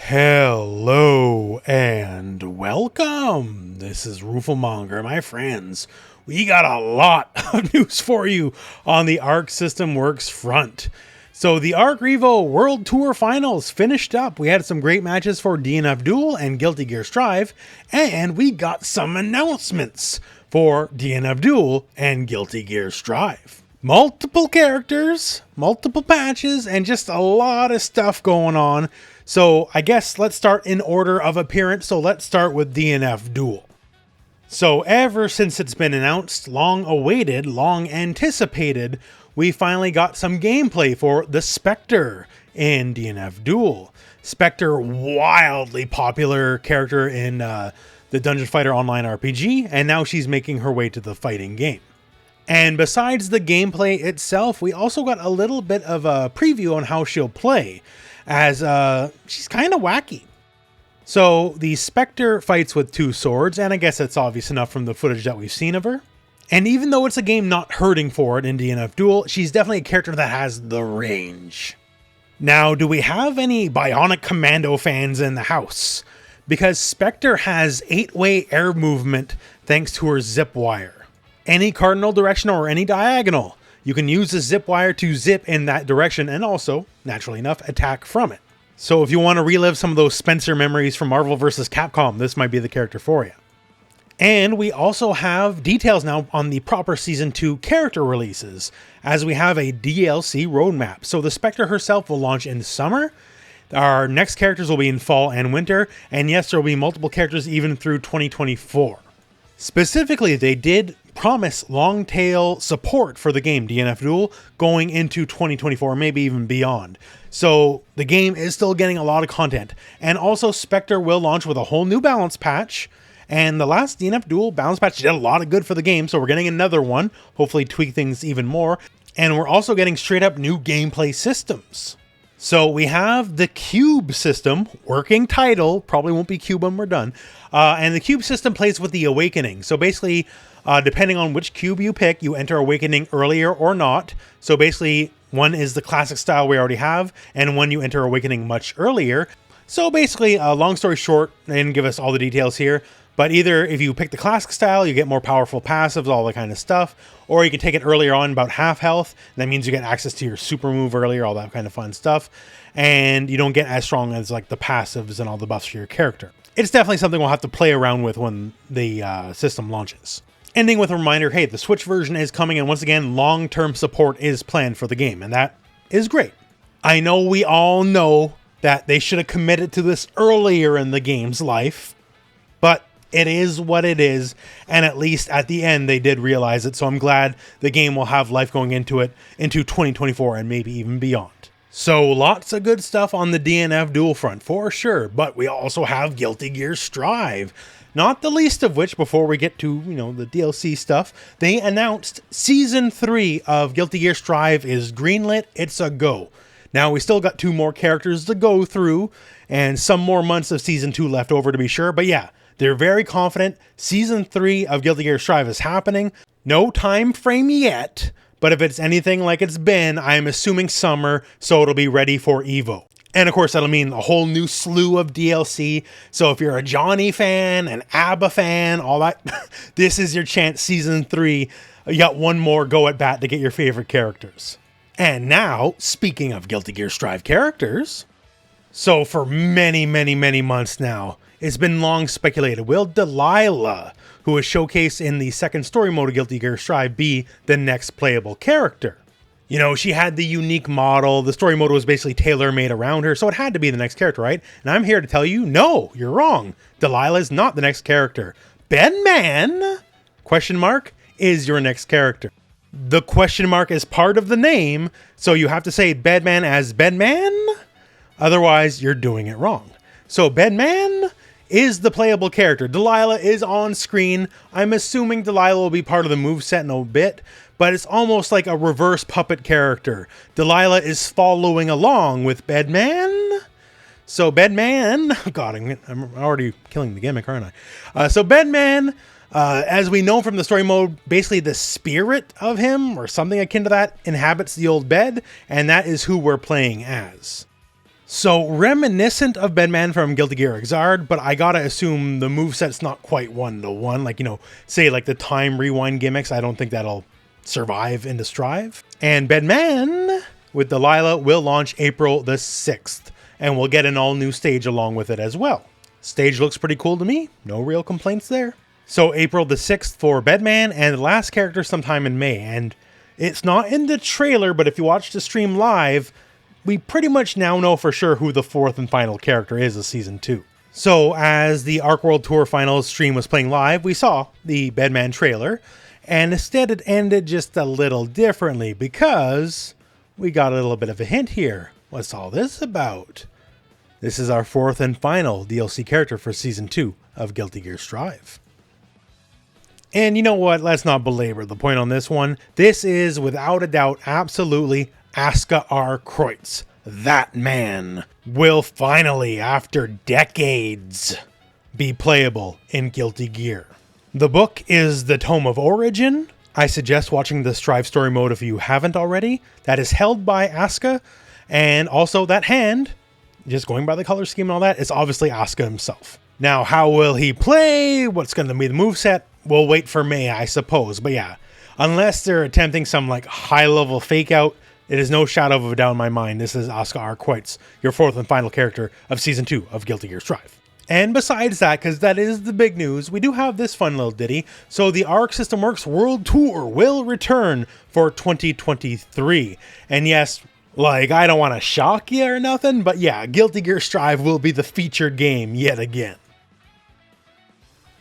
Hello and welcome. This is rooflemonger, my friends. We got a lot of news for you on the Arc System Works front. So the Arc Revo World Tour Finals finished up. We had some great matches for DnF Duel and Guilty Gear Strive, and we got some announcements for DnF Duel and Guilty Gear Strive. Multiple characters, multiple patches, and just a lot of stuff going on. So I guess let's start in order of appearance. So let's start with DnF Duel. So ever since it's been announced, long awaited, long anticipated, we finally got some gameplay for the Spectre in DnF Duel. Spectre, wildly popular character in the Dungeon Fighter Online RPG, and now she's making her way to the fighting game. And besides the gameplay itself, we also got a little bit of a preview on how she'll play, as she's kind of wacky. So the Spectre fights with two swords, and I guess that's obvious enough from the footage that we've seen of her. And even though it's a game not hurting for it in DnF Duel, she's definitely a character that has the range. Now, do we have any Bionic Commando fans in the house? Because Spectre has 8-way air movement thanks to her zip wire. Any cardinal direction or any diagonal, you can use the zip wire to zip in that direction and also, naturally enough, attack from it. So if you want to relive some of those Spencer memories from Marvel vs. Capcom, this might be the character for you. And we also have details now on the proper Season 2 character releases, as we have a DLC roadmap. So the Spectre herself will launch in summer. Our next characters will be in fall and winter. And yes, there will be multiple characters even through 2024. Specifically, they did promise long tail support for the game DnF Duel going into 2024, maybe even beyond. So the game is still getting a lot of content. And also Spectre will launch with a whole new balance patch. And the last DnF Duel balance patch did a lot of good for the game, so we're getting another one, hopefully tweak things even more. And we're also getting straight up new gameplay systems. So we have the Cube system, working title, probably won't be Cube when we're done. And the Cube system plays with the Awakening. So basically, depending on which cube you pick, you enter Awakening earlier or not. So basically, one is the classic style we already have, and one you enter Awakening much earlier. So basically, long story short, they didn't give us all the details here, but either if you pick the classic style, you get more powerful passives, all that kind of stuff, or you can take it earlier on, about half health. That means you get access to your super move earlier, all that kind of fun stuff, and you don't get as strong as like the passives and all the buffs for your character. It's definitely something we'll have to play around with when the system launches. Ending with a reminder, hey, the Switch version is coming, and once again, long-term support is planned for the game, and that is great. I know we all know that they should have committed to this earlier in the game's life, but it is what it is, and at least at the end they did realize it, so I'm glad the game will have life going into it into 2024 and maybe even beyond. So lots of good stuff on the DnF Duel front for sure, but we also have Guilty Gear Strive. Not the least of which, before we get to, the DLC stuff, they announced Season 3 of Guilty Gear Strive is greenlit. It's a go. Now, we still got 2 more characters to go through, and some more months of Season 2 left over to be sure, but yeah, they're very confident. Season 3 of Guilty Gear Strive is happening. No time frame yet, but if it's anything like it's been, I'm assuming summer, so it'll be ready for EVO. And of course, that'll mean a whole new slew of DLC. So if you're a Johnny fan, an ABBA fan, all that, this is your chance. Season 3, you got one more go at bat to get your favorite characters. And now, speaking of Guilty Gear Strive characters, so for many, many, many months now, it's been long speculated, will Delilah, who is showcased in the second story mode of Guilty Gear Strive, be the next playable character? She had the unique model. The story mode was basically tailor-made around her, so it had to be the next character, right? And I'm here to tell you, no, you're wrong. Delilah is not the next character. Bedman, question mark, is your next character. The question mark is part of the name, so you have to say Bedman as Bedman. Otherwise, you're doing it wrong. So Bedman is the playable character. Delilah is on screen. I'm assuming Delilah will be part of the moveset in a bit, but it's almost like a reverse puppet character. Delilah is following along with Bedman. So Bedman, God, I'm already killing the gimmick, aren't I? So Bedman, as we know from the story mode, basically the spirit of him, or something akin to that, inhabits the old bed, and that is who we're playing as. So reminiscent of Bedman from Guilty Gear Xrd, but I gotta assume the moveset's not quite one-to-one. Like, you know, say like the time rewind gimmicks, I don't think that'll survive into Strive. And Bedman with Delilah will launch April the 6th, and we'll get an all-new stage along with it as well. Stage looks pretty cool to me, no real complaints there. So April the 6th for Bedman, and the last character sometime in May. And it's not in the trailer, but if you watch the stream live, we pretty much now know for sure who the fourth and final character is of Season 2. So as the Arc World Tour Finals stream was playing live, we saw the Bedman trailer, and instead it ended just a little differently because we got a little bit of a hint here. What's all this about? This is our fourth and final DLC character for Season 2 of Guilty Gear Strive. And you know what? Let's not belabor the point on this one. This is, without a doubt, absolutely Aska R. Kreutz. That man will finally, after decades, be playable in Guilty Gear. The book is the Tome of Origin. I suggest watching the Strive story mode if you haven't already. That is held by Aska, and also that hand, just going by the color scheme and all that, is obviously Aska himself. Now, how will he play? What's going to be the moveset? We'll wait for May, I suppose. But yeah, unless they're attempting some like high-level fake-out, it is no shadow of a doubt in my mind. This is Aska R. Kreutz, your fourth and final character of Season 2 of Guilty Gear Strive. And besides that, because that is the big news, we do have this fun little ditty. So the Arc System Works World Tour will return for 2023. And yes, like, I don't want to shock you or nothing, but yeah, Guilty Gear Strive will be the featured game yet again.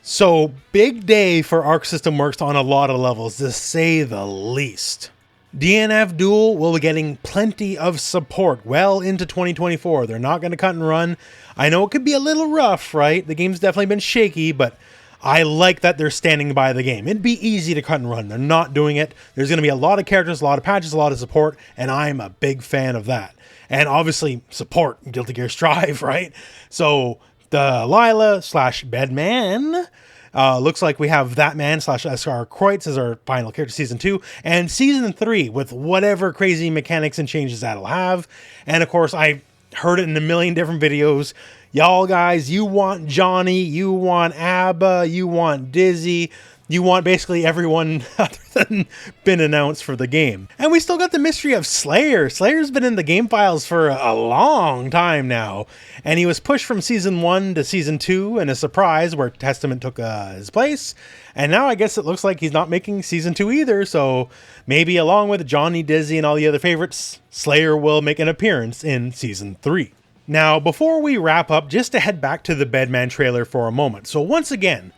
So, big day for Arc System Works on a lot of levels, to say the least. DnF Duel will be getting plenty of support well into 2024. They're not going to cut and run. I know it could be a little rough, right? The game's definitely been shaky, but I like that they're standing by the game. It'd be easy to cut and run. They're not doing it. There's going to be a lot of characters, a lot of patches, a lot of support, and I'm a big fan of that. And obviously, support Guilty Gear Strive, right? So, Delilah / Bedman. Looks like we have that man / Aska R. Kreutz as our final character, Season 2, and Season 3 with whatever crazy mechanics and changes that'll have. And of course, I heard it in a million different videos. Y'all guys, you want Johnny, you want Abba, you want Dizzy, you want basically everyone other than been announced for the game. And we still got the mystery of Slayer. Slayer's been in the game files for a long time now. And he was pushed from Season 1 to Season 2 in a surprise where Testament took his place. And now I guess it looks like he's not making Season 2 either. So maybe along with Johnny, Dizzy, and all the other favorites, Slayer will make an appearance in Season 3. Now, before we wrap up, just to head back to the Bedman trailer for a moment. So once again,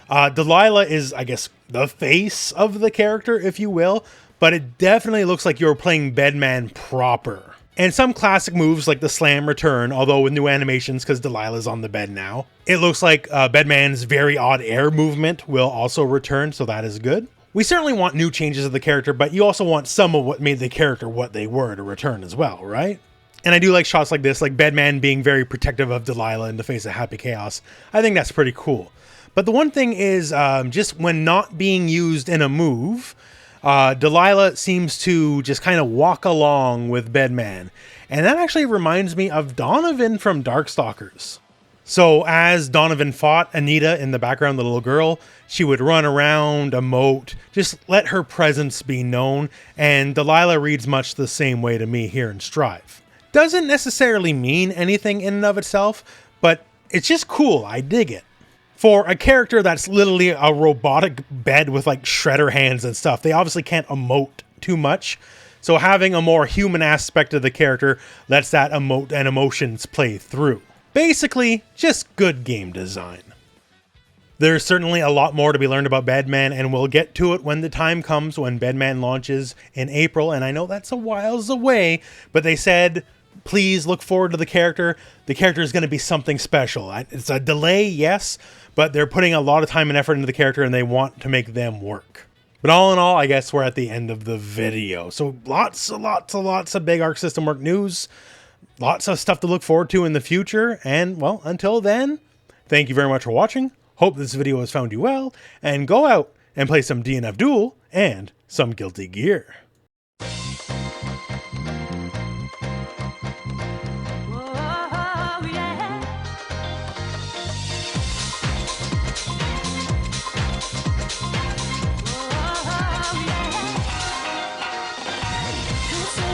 Delilah is, I guess, the face of the character, if you will, but it definitely looks like you're playing Bedman proper. And some classic moves like the slam return, although with new animations because Delilah's on the bed now. It looks like Bedman's very odd air movement will also return, so that is good. We certainly want new changes of the character, but you also want some of what made the character what they were to return as well, right? And I do like shots like this, like Bedman being very protective of Delilah in the face of Happy Chaos. I think that's pretty cool. But the one thing is, just when not being used in a move, Delilah seems to just kind of walk along with Bedman. And that actually reminds me of Donovan from Darkstalkers. So as Donovan fought Anita in the background, the little girl, she would run around, emote, just let her presence be known. And Delilah reads much the same way to me here in Strive. Doesn't necessarily mean anything in and of itself, but it's just cool. I dig it. For a character that's literally a robotic bed with like shredder hands and stuff, they obviously can't emote too much. So having a more human aspect of the character lets that emote and emotions play through. Basically, just good game design. There's certainly a lot more to be learned about Bedman, and we'll get to it when the time comes when Bedman launches in April. And I know that's a whiles away, but they said, please look forward to the character. The character is going to be something special. It's a delay, yes, but they're putting a lot of time and effort into the character and they want to make them work. But all in all, I guess we're at the end of the video. So lots of big Arc System Work news. Lots of stuff to look forward to in the future. And, well, until then, thank you very much for watching. Hope this video has found you well. And go out and play some DnF Duel and some Guilty Gear. Whoa.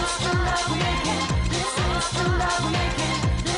is the love making. This is the love making.